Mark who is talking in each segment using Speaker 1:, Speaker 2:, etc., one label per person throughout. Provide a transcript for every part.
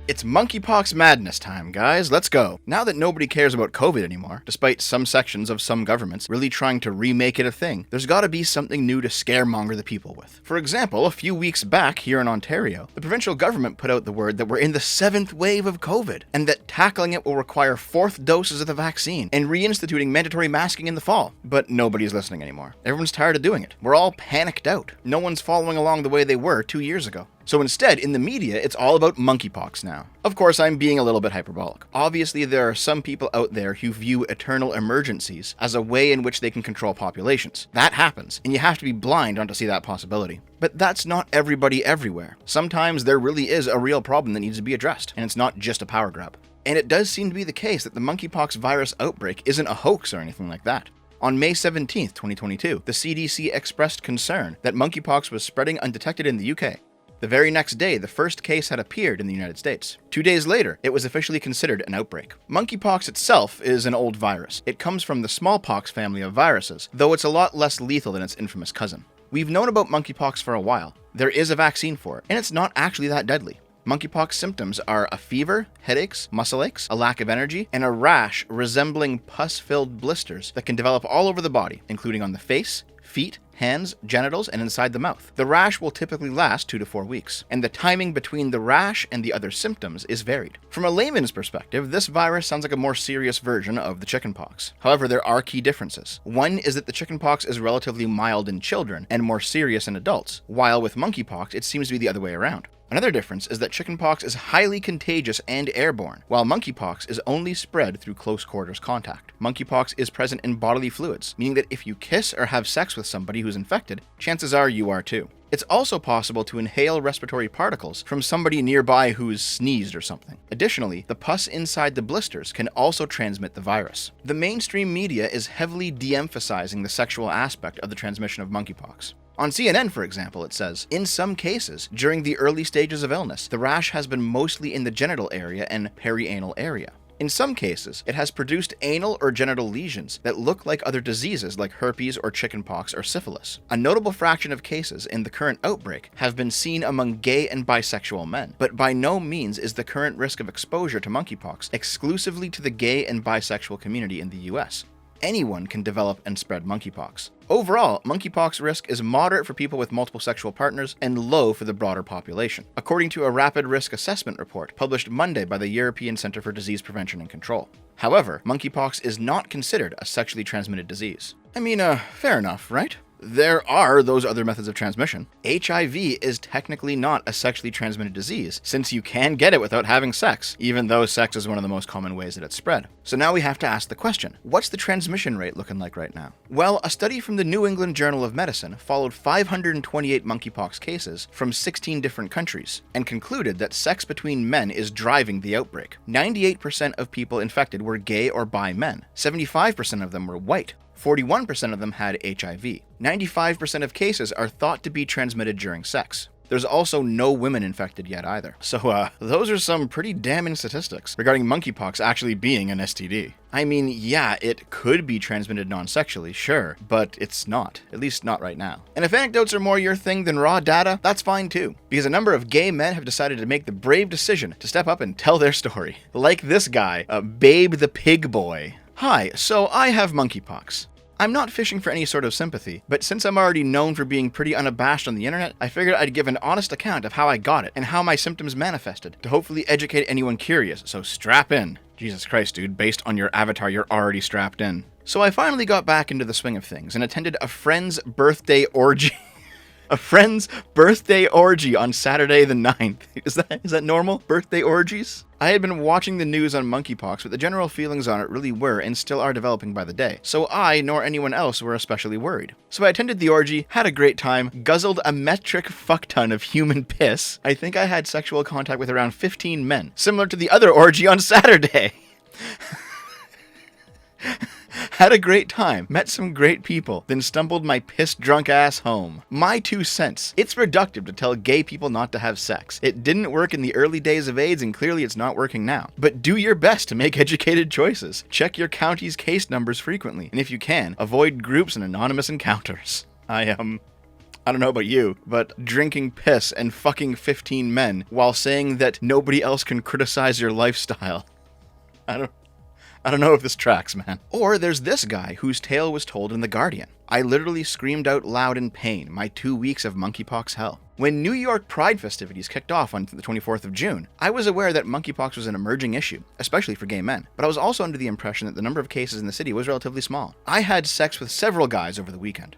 Speaker 1: It's Monkeypox Madness time, guys. Let's go. Now that nobody cares about COVID anymore, despite some sections of some governments really trying to remake it a thing, there's gotta be something new to scaremonger the people with. For example, a few weeks back here in Ontario, the provincial government put out the word that we're in the 7th wave of COVID, and that tackling it will require 4th doses of the vaccine, and reinstituting mandatory masking in the fall. But nobody's listening anymore. Everyone's tired of doing it. We're all panicked out. No one's following along the way they were 2 years ago. So instead, in the media, it's all about monkeypox now. Of course, I'm being a little bit hyperbolic. Obviously, there are some people out there who view eternal emergencies as a way in which they can control populations. That happens, and you have to be blind not to see that possibility. But that's not everybody everywhere. Sometimes there really is a real problem that needs to be addressed, and it's not just a power grab. And it does seem to be the case that the monkeypox virus outbreak isn't a hoax or anything like that. On May 17th, 2022, the CDC expressed concern that monkeypox was spreading undetected in the UK. The very next day, the first case had appeared in the United States. 2 days later, it was officially considered an outbreak. Monkeypox itself is an old virus. It comes from the smallpox family of viruses, though it's a lot less lethal than its infamous cousin. We've known about monkeypox for a while. There is a vaccine for it, and it's not actually that deadly. Monkeypox symptoms are a fever, headaches, muscle aches, a lack of energy, and a rash resembling pus-filled blisters that can develop all over the body, including on the face, feet, hands, genitals, and inside the mouth. The rash will typically last 2 to 4 weeks, and the timing between the rash and the other symptoms is varied. From a layman's perspective, this virus sounds like a more serious version of the chickenpox. However, there are key differences. One is that the chickenpox is relatively mild in children and more serious in adults, while with monkeypox, it seems to be the other way around. Another difference is that chickenpox is highly contagious and airborne, while monkeypox is only spread through close quarters contact. Monkeypox is present in bodily fluids, meaning that if you kiss or have sex with somebody who's infected, chances are you are too. It's also possible to inhale respiratory particles from somebody nearby who's sneezed or something. Additionally, the pus inside the blisters can also transmit the virus. The mainstream media is heavily de-emphasizing the sexual aspect of the transmission of monkeypox. On CNN, for example, it says, in some cases, during the early stages of illness, the rash has been mostly in the genital area and perianal area. In some cases, it has produced anal or genital lesions that look like other diseases like herpes or chickenpox or syphilis. A notable fraction of cases in the current outbreak have been seen among gay and bisexual men, but by no means is the current risk of exposure to monkeypox exclusively to the gay and bisexual community in the US. Anyone can develop and spread monkeypox. Overall, monkeypox risk is moderate for people with multiple sexual partners and low for the broader population, according to a rapid risk assessment report published Monday by the European Centre for Disease Prevention and Control. However, monkeypox is not considered a sexually transmitted disease. I mean, fair enough, right? There are those other methods of transmission. HIV is technically not a sexually transmitted disease, since you can get it without having sex, even though sex is one of the most common ways that it's spread. So now we have to ask the question, what's the transmission rate looking like right now? Well, a study from the New England Journal of Medicine followed 528 monkeypox cases from 16 different countries, and concluded that sex between men is driving the outbreak. 98% of people infected were gay or bi men. 75% of them were white. 41% of them had HIV. 95% of cases are thought to be transmitted during sex. There's also no women infected yet either. So those are some pretty damning statistics regarding monkeypox actually being an STD. I mean, yeah, it could be transmitted non-sexually, sure, but it's not. At least not right now. And if anecdotes are more your thing than raw data, that's fine too, because a number of gay men have decided to make the brave decision to step up and tell their story. Like this guy, Babe the Pig Boy. Hi, so I have monkeypox. I'm not fishing for any sort of sympathy, but since I'm already known for being pretty unabashed on the internet, I figured I'd give an honest account of how I got it and how my symptoms manifested to hopefully educate anyone curious, so strap in. Jesus Christ, dude, based on your avatar, you're already strapped in. So I finally got back into the swing of things and attended a friend's birthday orgy. A friend's birthday orgy on Saturday the 9th. Is that normal? Birthday orgies? I had been watching the news on monkeypox, but the general feelings on it really were and still are developing by the day. So I, nor anyone else, were especially worried. So I attended the orgy, had a great time, guzzled a metric fuckton of human piss. I think I had sexual contact with around 15 men, similar to the other orgy on Saturday. Had a great time, met some great people, then stumbled my piss-drunk ass home. My 2 cents. It's reductive to tell gay people not to have sex. It didn't work in the early days of AIDS, and clearly it's not working now. But do your best to make educated choices. Check your county's case numbers frequently, and if you can, avoid groups and anonymous encounters. I don't know about you, but drinking piss and fucking 15 men while saying that nobody else can criticize your lifestyle. I don't know if this tracks, man. Or there's this guy whose tale was told in The Guardian. I literally screamed out loud in pain my 2 weeks of monkeypox hell. When New York Pride festivities kicked off on the 24th of June, I was aware that monkeypox was an emerging issue, especially for gay men, but I was also under the impression that the number of cases in the city was relatively small. I had sex with several guys over the weekend.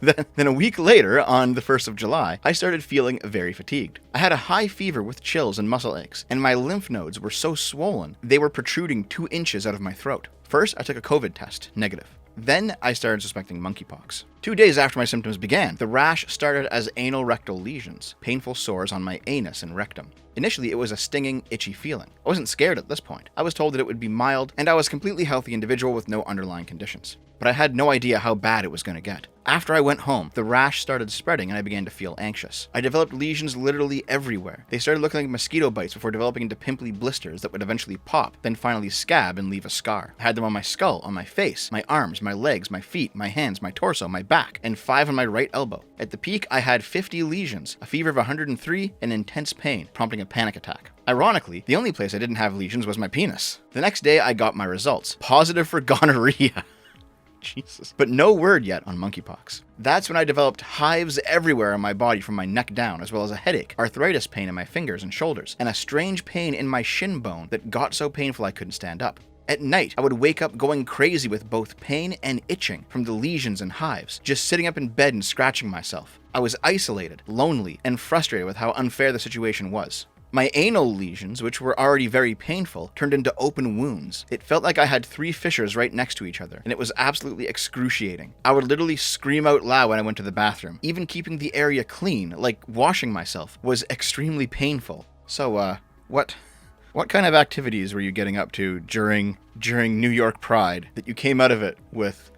Speaker 1: Then a week later, on the 1st of July, I started feeling very fatigued. I had a high fever with chills and muscle aches, and my lymph nodes were so swollen, they were protruding 2 inches out of my throat. First, I took a COVID test, negative. Then I started suspecting monkeypox. 2 days after my symptoms began, the rash started as anal rectal lesions, painful sores on my anus and rectum. Initially, it was a stinging, itchy feeling. I wasn't scared at this point. I was told that it would be mild, and I was a completely healthy individual with no underlying conditions. But I had no idea how bad it was going to get. After I went home, the rash started spreading and I began to feel anxious. I developed lesions literally everywhere. They started looking like mosquito bites before developing into pimply blisters that would eventually pop, then finally scab and leave a scar. I had them on my skull, on my face, my arms, my legs, my feet, my hands, my torso, my back, and 5 on my right elbow. At the peak, I had 50 lesions, a fever of 103, and intense pain, prompting a panic attack. Ironically, the only place I didn't have lesions was my penis. The next day, I got my results. Positive for gonorrhea. Jesus. But no word yet on monkeypox. That's when I developed hives everywhere on my body from my neck down, as well as a headache, arthritis pain in my fingers and shoulders, and a strange pain in my shin bone that got so painful I couldn't stand up. At night, I would wake up going crazy with both pain and itching from the lesions and hives, just sitting up in bed and scratching myself. I was isolated, lonely, and frustrated with how unfair the situation was. My anal lesions, which were already very painful, turned into open wounds. It felt like I had 3 fissures right next to each other, and it was absolutely excruciating. I would literally scream out loud when I went to the bathroom. Even keeping the area clean, like washing myself, was extremely painful. So, what kind of activities were you getting up to during New York Pride that you came out of it with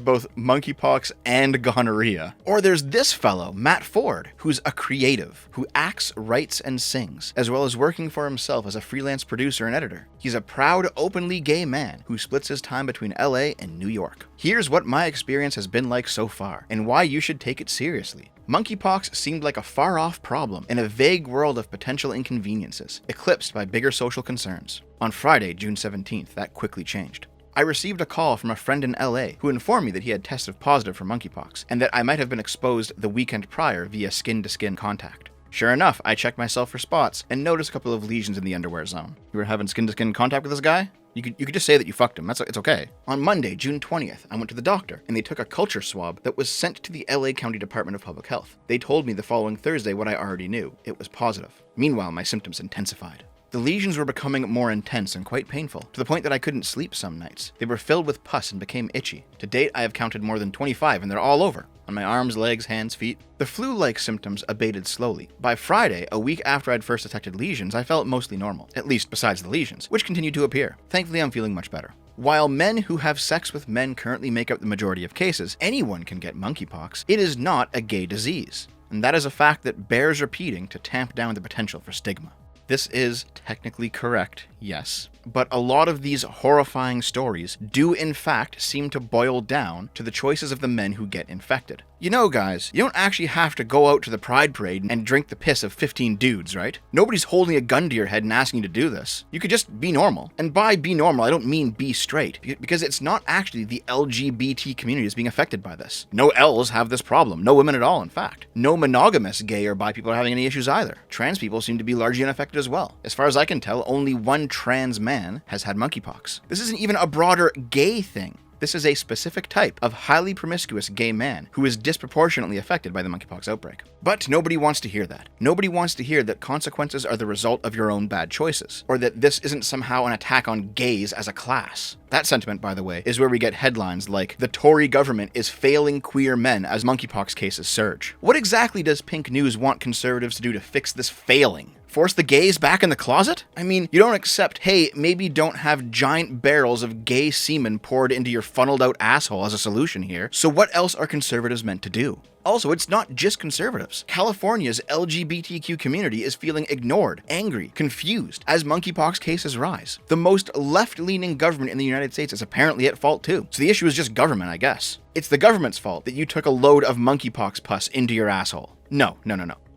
Speaker 1: both monkeypox and gonorrhea? Or there's this fellow, Matt Ford, who's a creative, who acts, writes, and sings, as well as working for himself as a freelance producer and editor. He's a proud, openly gay man who splits his time between LA and New York. Here's what my experience has been like so far, and why you should take it seriously. Monkeypox seemed like a far-off problem in a vague world of potential inconveniences, eclipsed by bigger social concerns. On Friday, June 17th, that quickly changed. I received a call from a friend in LA who informed me that he had tested positive for monkeypox, and that I might have been exposed the weekend prior via skin-to-skin contact. Sure enough, I checked myself for spots and noticed a couple of lesions in the underwear zone. You were having skin-to-skin contact with this guy? You could just say that you fucked him. It's okay. On Monday, June 20th, I went to the doctor, and they took a culture swab that was sent to the LA County Department of Public Health. They told me the following Thursday what I already knew. It was positive. Meanwhile, my symptoms intensified. The lesions were becoming more intense and quite painful, to the point that I couldn't sleep some nights. They were filled with pus and became itchy. To date, I have counted more than 25, and they're all over. On my arms, legs, hands, feet. The flu-like symptoms abated slowly. By Friday, a week after I'd first detected lesions, I felt mostly normal, at least besides the lesions, which continued to appear. Thankfully, I'm feeling much better. While men who have sex with men currently make up the majority of cases, anyone can get monkeypox. It is not a gay disease, and that is a fact that bears repeating to tamp down the potential for stigma. This is technically correct, yes, but a lot of these horrifying stories do in fact seem to boil down to the choices of the men who get infected. You know, guys, you don't actually have to go out to the Pride Parade and drink the piss of 15 dudes, right? Nobody's holding a gun to your head and asking you to do this. You could just be normal. And by be normal, I don't mean be straight, because it's not actually the LGBT community that's being affected by this. No L's have this problem. No women at all, in fact. No monogamous gay or bi people are having any issues either. Trans people seem to be largely unaffected as well. As far as I can tell, only one trans man has had monkeypox. This isn't even a broader gay thing. This is a specific type of highly promiscuous gay man who is disproportionately affected by the monkeypox outbreak. But nobody wants to hear that. Nobody wants to hear that consequences are the result of your own bad choices, or that this isn't somehow an attack on gays as a class. That sentiment, by the way, is where we get headlines like, "The Tory government is failing queer men as monkeypox cases surge." What exactly does Pink News want conservatives to do to fix this failing? Force the gays back in the closet? I mean, you don't accept, hey, maybe don't have giant barrels of gay semen poured into your funneled out asshole as a solution here. So what else are conservatives meant to do? Also, it's not just conservatives. California's LGBTQ community is feeling ignored, angry, confused as monkeypox cases rise. The most left-leaning government in the United United States is apparently at fault too. So the issue is just government, I guess. It's the government's fault that you took a load of monkeypox pus into your asshole. No.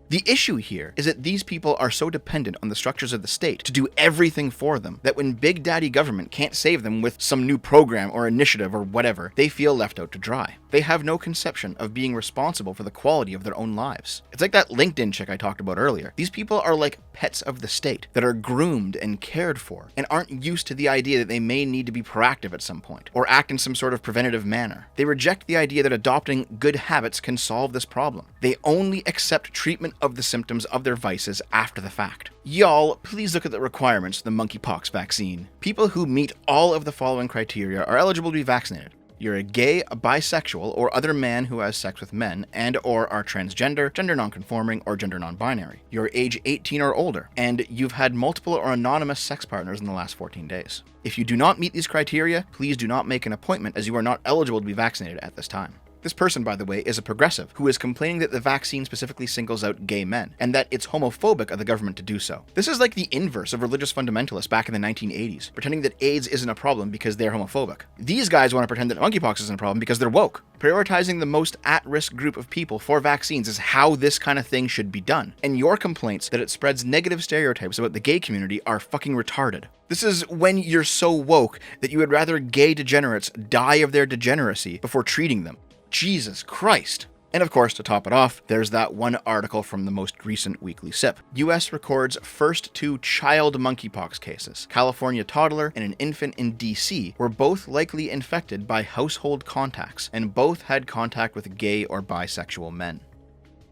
Speaker 1: The issue here is that these people are so dependent on the structures of the state to do everything for them that when Big Daddy government can't save them with some new program or initiative or whatever, they feel left out to dry. They have no conception of being responsible for the quality of their own lives. It's like that LinkedIn chick I talked about earlier. These people are like pets of the state that are groomed and cared for and aren't used to the idea that they may need to be proactive at some point or act in some sort of preventative manner. They reject the idea that adopting good habits can solve this problem. They only accept treatment of the symptoms of their vices after the fact. Y'all, please look at the requirements for the monkeypox vaccine. People who meet all of the following criteria are eligible to be vaccinated. You're a gay, a bisexual, or other man who has sex with men and or are transgender, gender nonconforming, or gender non-binary. You're age 18 or older, and you've had multiple or anonymous sex partners in the last 14 days. If you do not meet these criteria, please do not make an appointment as you are not eligible to be vaccinated at this time. This person, by the way, is a progressive who is complaining that the vaccine specifically singles out gay men, and that it's homophobic of the government to do so. This is like the inverse of religious fundamentalists back in the 1980s, pretending that AIDS isn't a problem because they're homophobic. These guys want to pretend that monkeypox isn't a problem because they're woke. Prioritizing the most at-risk group of people for vaccines is how this kind of thing should be done, and your complaints that it spreads negative stereotypes about the gay community are fucking retarded. This is when you're so woke that you would rather gay degenerates die of their degeneracy before treating them. Jesus Christ. And of course, to top it off, there's that one article from the most recent Weekly Sip. US records first 2 child monkeypox cases. California toddler and an infant in DC were both likely infected by household contacts, and both had contact with gay or bisexual men.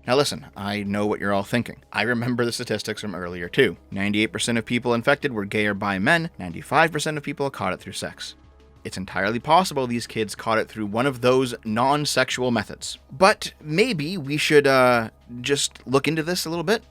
Speaker 1: Now listen, I know what you're all thinking. I remember the statistics from earlier too. 98% of people infected were gay or bi men, 95% of people caught it through sex. It's entirely possible these kids caught it through one of those non-sexual methods. But maybe we should just look into this a little bit,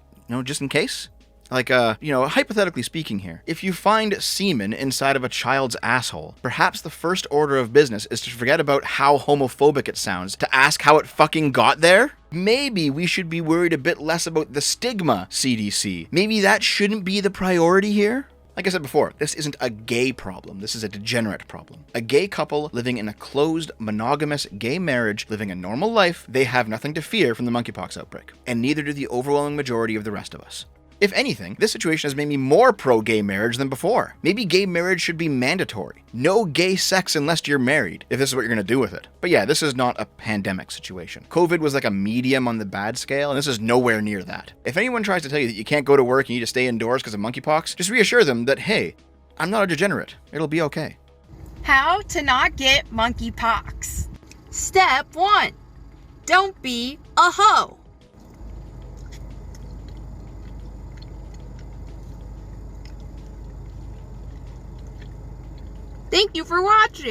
Speaker 1: just in case. Like, hypothetically speaking here, if you find semen inside of a child's asshole, perhaps the first order of business is to forget about how homophobic it sounds, to ask how it fucking got there? Maybe we should be worried a bit less about the stigma, CDC. Maybe that shouldn't be the priority here? Like I said before, this isn't a gay problem, this is a degenerate problem. A gay couple living in a closed, monogamous gay marriage, living a normal life, they have nothing to fear from the monkeypox outbreak. And neither do the overwhelming majority of the rest of us. If anything, this situation has made me more pro-gay marriage than before. Maybe gay marriage should be mandatory. No gay sex unless you're married, if this is what you're gonna do with it. But yeah, this is not a pandemic situation. COVID was like a medium on the bad scale, and this is nowhere near that. If anyone tries to tell you that you can't go to work and you need to stay indoors because of monkeypox, just reassure them that, hey, I'm not a degenerate. It'll be okay.
Speaker 2: How to not get monkeypox. Step 1. Don't be a hoe. Thank you for watching.